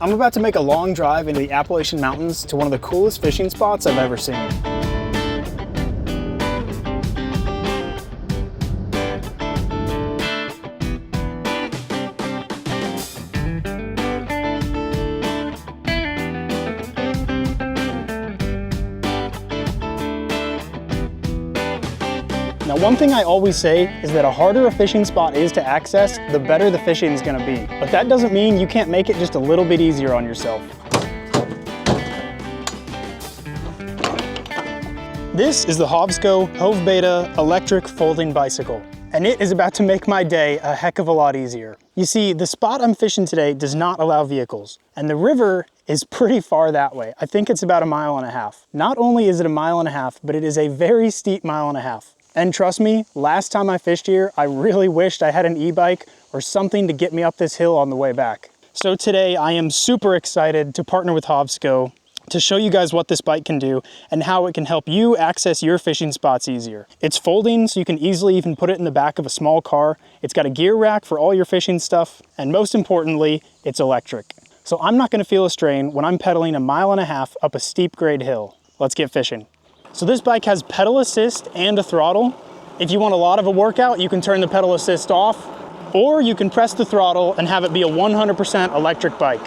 I'm about to make a long drive into the Appalachian Mountains to one of the coolest fishing spots I've ever seen. Now, one thing I always say is that a harder a fishing spot is to access, the better the fishing is gonna be. But that doesn't mean you can't make it just a little bit easier on yourself. This is the Hovsco Hovbeta electric folding bicycle, and it is about to make my day a heck of a lot easier. You see, the spot I'm fishing today does not allow vehicles, and the river is pretty far that way. I think it's about 1.5 miles. Not only is it 1.5 miles, but it is a very steep 1.5 miles. And trust me, last time I fished here, I really wished I had an e-bike or something to get me up this hill on the way back. So today I am super excited to partner with Hovsco to show you guys what this bike can do and how it can help you access your fishing spots easier. It's folding, so you can easily even put it in the back of a small car. It's got a gear rack for all your fishing stuff, and most importantly, it's electric. So I'm not gonna feel a strain when I'm pedaling 1.5 miles up a steep grade hill. Let's get fishing. So this bike has pedal assist and a throttle. If you want a lot of a workout, you can turn the pedal assist off, or you can press the throttle and have it be a 100% electric bike.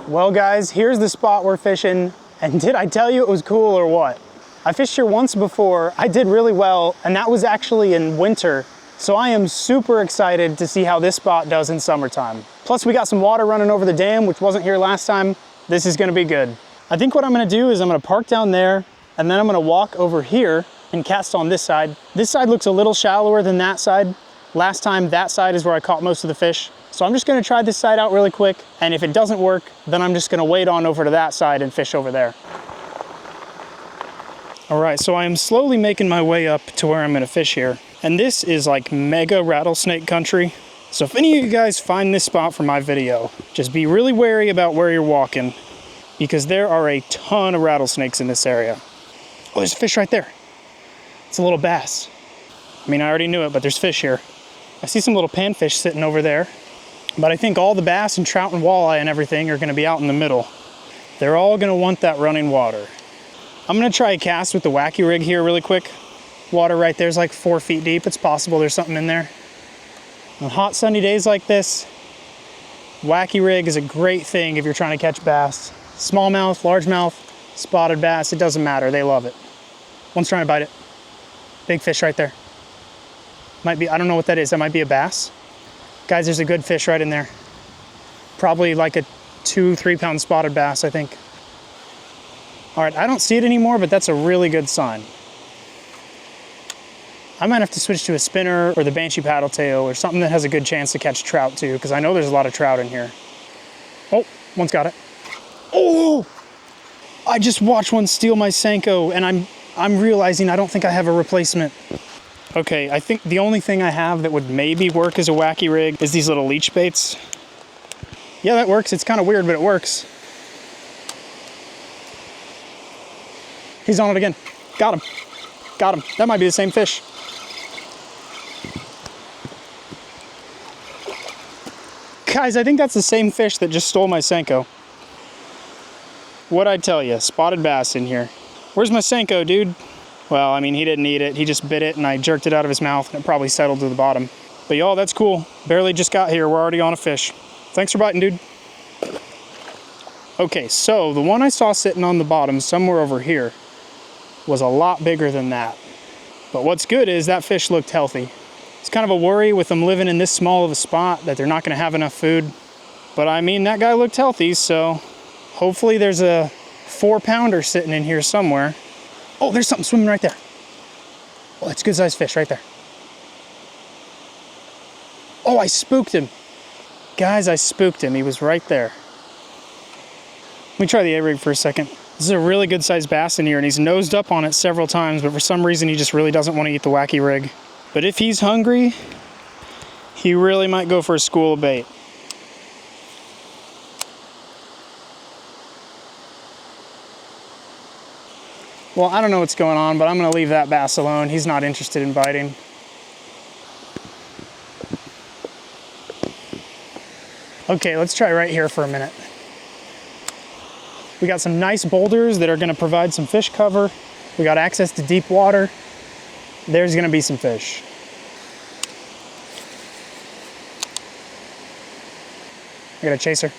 Well guys, here's the spot we're fishing, and did I tell you it was cool or what? I fished here once before, I did really well, and that was actually in winter. So I am super excited to see how this spot does in summertime. Plus we got some water running over the dam, which wasn't here last time. This is gonna be good. I think what I'm gonna do is I'm gonna park down there, and then I'm gonna walk over here and cast on this side. This side looks a little shallower than that side. Last time, that side is where I caught most of the fish. So I'm just gonna try this side out really quick, and if it doesn't work, then I'm just gonna wade on over to that side and fish over there. All right, so I am slowly making my way up to where I'm gonna fish here. And this is like mega rattlesnake country. So if any of you guys find this spot for my video, just be really wary about where you're walking, because there are a ton of rattlesnakes in this area. Oh, there's a fish right there. It's a little bass. I mean, I already knew it, but there's fish here. I see some little panfish sitting over there, but I think all the bass and trout and walleye and everything are gonna be out in the middle. They're all gonna want that running water. I'm gonna try a cast with the wacky rig here really quick. Water right there is like 4 feet deep. It's possible there's something in there. On hot sunny days like this, wacky rig is a great thing if you're trying to catch bass. Smallmouth, largemouth, spotted bass, it doesn't matter, they love it. One's trying to bite it. Big fish right there. Might be, I don't know what that is, that might be a bass. Guys, there's a good fish right in there. Probably like a 2-3 pound spotted bass, I think. All right, I don't see it anymore, but that's a really good sign. I might have to switch to a spinner or the Banshee paddle tail or something that has a good chance to catch trout too, because I know there's a lot of trout in here. Oh, one's got it. Oh! I just watched one steal my Senko, and I'm realizing I don't think I have a replacement. Okay, I think the only thing I have that would maybe work as a wacky rig is these little leech baits. Yeah, that works. It's kind of weird, but it works. He's on it again. Got him. Got him. That might be the same fish. Guys, I think that's the same fish that just stole my Senko. What'd I tell you? Spotted bass in here. Where's my Senko, dude? Well, I mean, he didn't eat it. He just bit it, and I jerked it out of his mouth, and it probably settled to the bottom. But y'all, that's cool. Barely just got here. We're already on a fish. Thanks for biting, dude. Okay, so the one I saw sitting on the bottom somewhere over here was a lot bigger than that. But what's good is that fish looked healthy. It's kind of a worry with them living in this small of a spot that they're not gonna have enough food. But I mean, that guy looked healthy, so hopefully there's a 4-pounder sitting in here somewhere. Oh, there's something swimming right there. Oh, that's a good sized fish right there. Oh, I spooked him. Guys, I spooked him. He was right there. Let me try the A-rig for a second. This is a really good sized bass in here, and he's nosed up on it several times, but for some reason he just really doesn't want to eat the wacky rig. But if he's hungry, he really might go for a school of bait. Well, I don't know what's going on, but I'm gonna leave that bass alone. He's not interested in biting. Okay, let's try right here for a minute. We got some nice boulders that are gonna provide some fish cover. We got access to deep water. There's gonna be some fish. I got a chaser.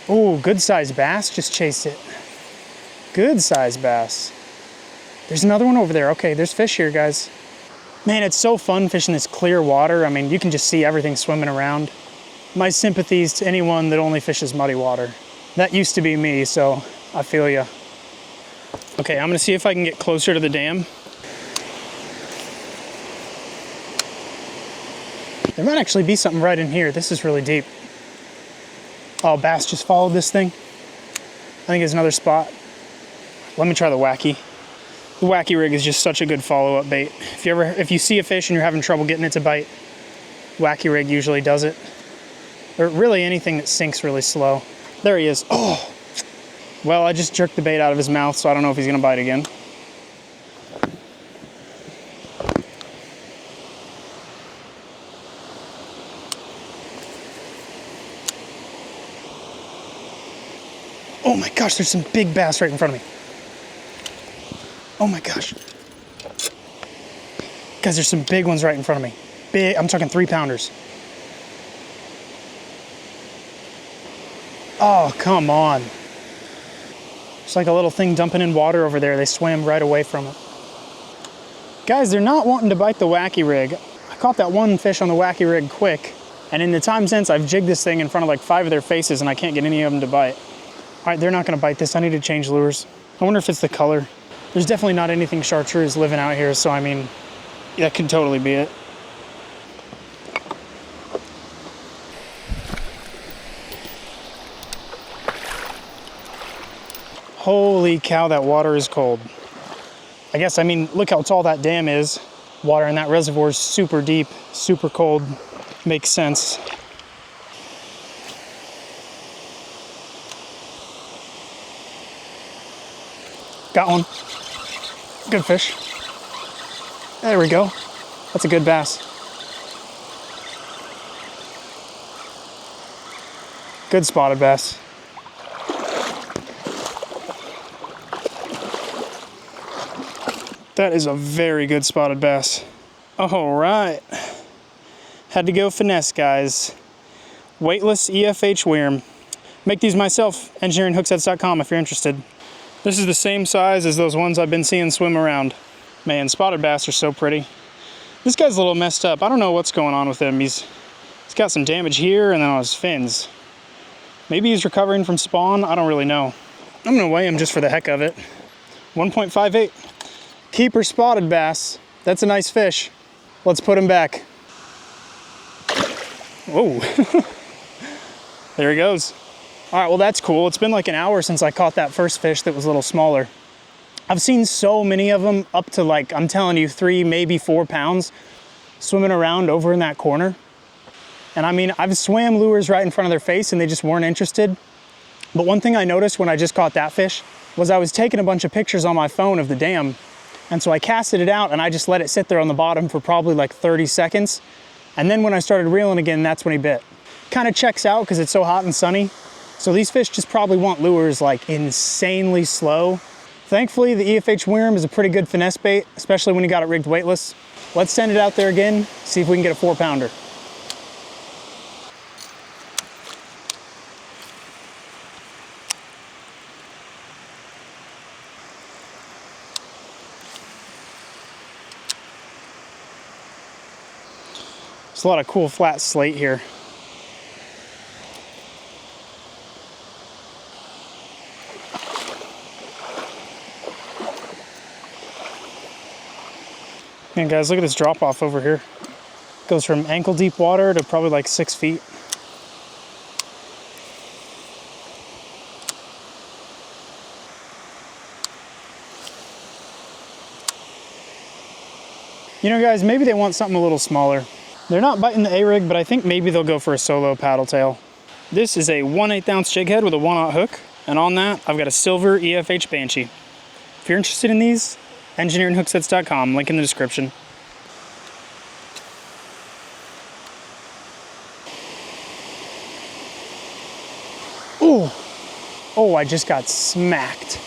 Oh, good sized bass, just chased it. Good sized bass. There's another one over there. Okay, there's fish here, guys. Man, it's so fun fishing this clear water. I mean, you can just see everything swimming around. My sympathies to anyone that only fishes muddy water. That used to be me, so I feel ya. Okay, I'm gonna see if I can get closer to the dam. There might actually be something right in here. This is really deep. Oh, bass just followed this thing. I think it's another spot. Let me try the wacky. The wacky rig is just such a good follow-up bait. If you see a fish and you're having trouble getting it to bite, wacky rig usually does it. Or really anything that sinks really slow. There he is. Oh! Well, I just jerked the bait out of his mouth, so I don't know if he's gonna bite again. Oh my gosh, there's some big bass right in front of me. Oh my gosh. Guys, there's some big ones right in front of me. Big, I'm talking 3-pounders. Oh, come on. It's like a little thing dumping in water over there. They swam right away from it. Guys, they're not wanting to bite the wacky rig. I caught that one fish on the wacky rig quick, and in the time since, I've jigged this thing in front of like 5 of their faces and I can't get any of them to bite. All right, they're not gonna bite this. I need to change lures. I wonder if it's the color. There's definitely not anything chartreuse living out here, so I mean, that could totally be it. Holy cow, that water is cold. I guess, I mean, look how tall that dam is. Water in that reservoir is super deep, super cold. Makes sense. Got one. Good fish. There we go. That's a good bass. Good spotted bass. That is a very good spotted bass. All right. Had to go finesse, guys. Weightless EFH worm. Make these myself, engineeringhooksettes.com if you're interested. This is the same size as those ones I've been seeing swim around. Man, spotted bass are so pretty. This guy's a little messed up. I don't know what's going on with him. He's got some damage here and then on his fins. Maybe he's recovering from spawn. I don't really know. I'm gonna weigh him just for the heck of it. 1.58. Keeper spotted bass. That's a nice fish. Let's put him back. Whoa. There he goes. All right, well, that's cool. It's been like an hour since I caught that first fish that was a little smaller. I've seen so many of them up to like, I'm telling you, 3, maybe 4 pounds swimming around over in that corner. And I mean, I've swam lures right in front of their face and they just weren't interested. But one thing I noticed when I just caught that fish was I was taking a bunch of pictures on my phone of the dam. And so I casted it out and I just let it sit there on the bottom for probably like 30 seconds. And then when I started reeling again, that's when he bit. Kind of checks out because it's so hot and sunny. So these fish just probably want lures like insanely slow. Thankfully, the EFH worm is a pretty good finesse bait, especially when you got it rigged weightless. Let's send it out there again, see if we can get a 4-pounder. There's a lot of cool flat slate here. And guys, look at this drop off over here. It goes from ankle deep water to probably like 6 feet. You know guys, maybe they want something a little smaller. They're not biting the A-rig, but I think maybe they'll go for a solo paddle tail. This is a 1/8 ounce jig head with a 1/0 hook. And on that, I've got a silver EFH Banshee. you're interested in these, engineeringhookssets.com, link in the description. Ooh. Oh, I just got smacked.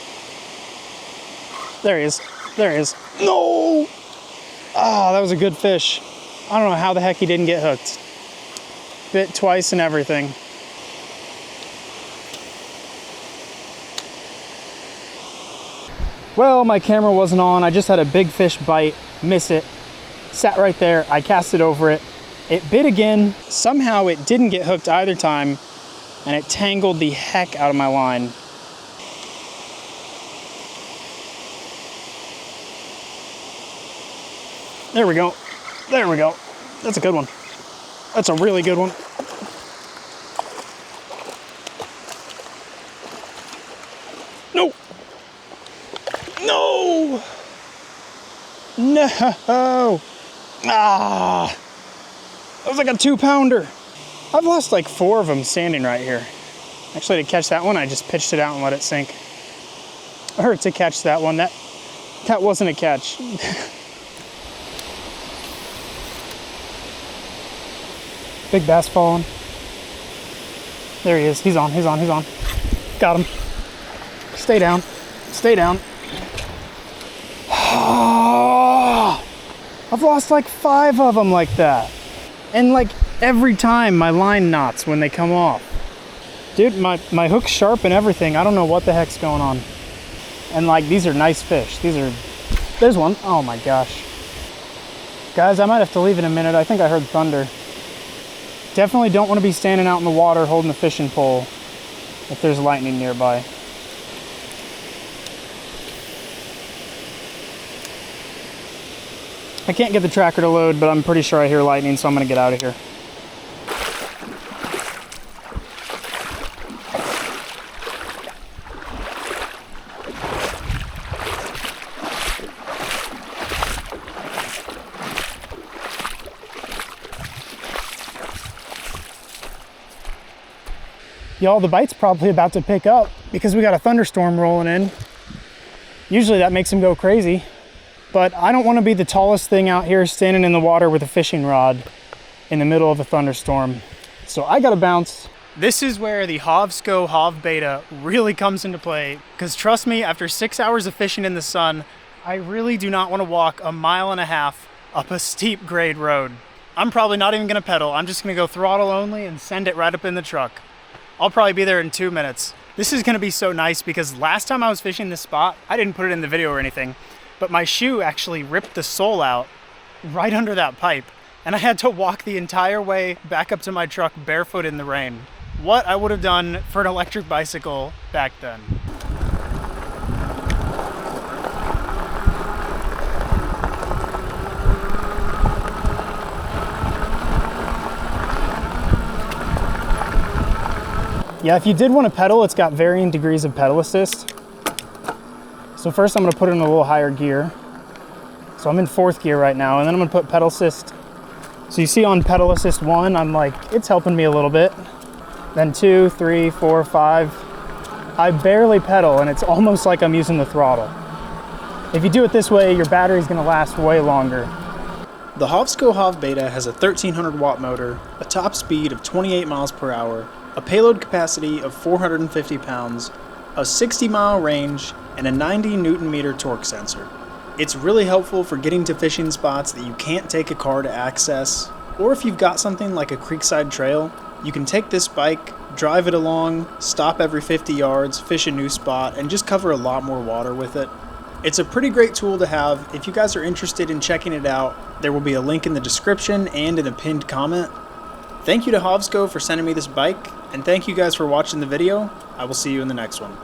There he is. There he is. No! Ah, that was a good fish. I don't know how the heck he didn't get hooked. Bit twice and everything. Well, my camera wasn't on. I just had a big fish bite, miss it. Sat right there. I cast it over it. It bit again. Somehow it didn't get hooked either time, and it tangled the heck out of my line. There we go. There we go. That's a good one. That's a really good one. No. No. No. Ah. That was like a 2-pounder. I've lost like 4 of them standing right here. Actually, to catch that one, I just pitched it out and let it sink. Or to catch that one, that wasn't a catch. Big bass falling. There he is. He's on, he's on, he's on. Got him. Stay down. Stay down. I've lost like 5 of them like that. And like every time my line knots when they come off. Dude, my hook's sharp and everything. I don't know what the heck's going on. And like, these are nice fish. There's one. Oh my gosh. Guys, I might have to leave in a minute. I think I heard thunder. Definitely don't want to be standing out in the water holding a fishing pole if there's lightning nearby. I can't get the tracker to load, but I'm pretty sure I hear lightning, so I'm going to get out of here. Y'all, the bite's probably about to pick up because we got a thunderstorm rolling in. Usually that makes them go crazy, but I don't want to be the tallest thing out here standing in the water with a fishing rod in the middle of a thunderstorm. So I gotta bounce. This is where the Hovsco Hovbeta really comes into play, because trust me, after 6 hours of fishing in the sun, I really do not want to walk 1.5 miles up a steep grade road. I'm probably not even gonna pedal. I'm just gonna go throttle only and send it right up in the truck. I'll probably be there in 2 minutes. This is gonna be so nice because last time I was fishing this spot, I didn't put it in the video or anything, but my shoe actually ripped the sole out right under that pipe, and I had to walk the entire way back up to my truck barefoot in the rain. What I would have done for an electric bicycle back then. Yeah, if you did want to pedal, it's got varying degrees of pedal assist. So first I'm going to put it in a little higher gear. So I'm in 4th gear right now, and then I'm going to put pedal assist. So you see on pedal assist 1, I'm like, it's helping me a little bit. Then 2, 3, 4, 5. I barely pedal, and it's almost like I'm using the throttle. If you do it this way, your battery's going to last way longer. The Hovsco Hovbeta has a 1300 watt motor, a top speed of 28 miles per hour, a payload capacity of 450 pounds, a 60-mile range, and a 90 Newton-meter torque sensor. It's really helpful for getting to fishing spots that you can't take a car to access, or if you've got something like a creekside trail, you can take this bike, drive it along, stop every 50 yards, fish a new spot, and just cover a lot more water with it. It's a pretty great tool to have. If you guys are interested in checking it out, there will be a link in the description and in a pinned comment. Thank you to Hovsco for sending me this bike, and thank you guys for watching the video. I will see you in the next one.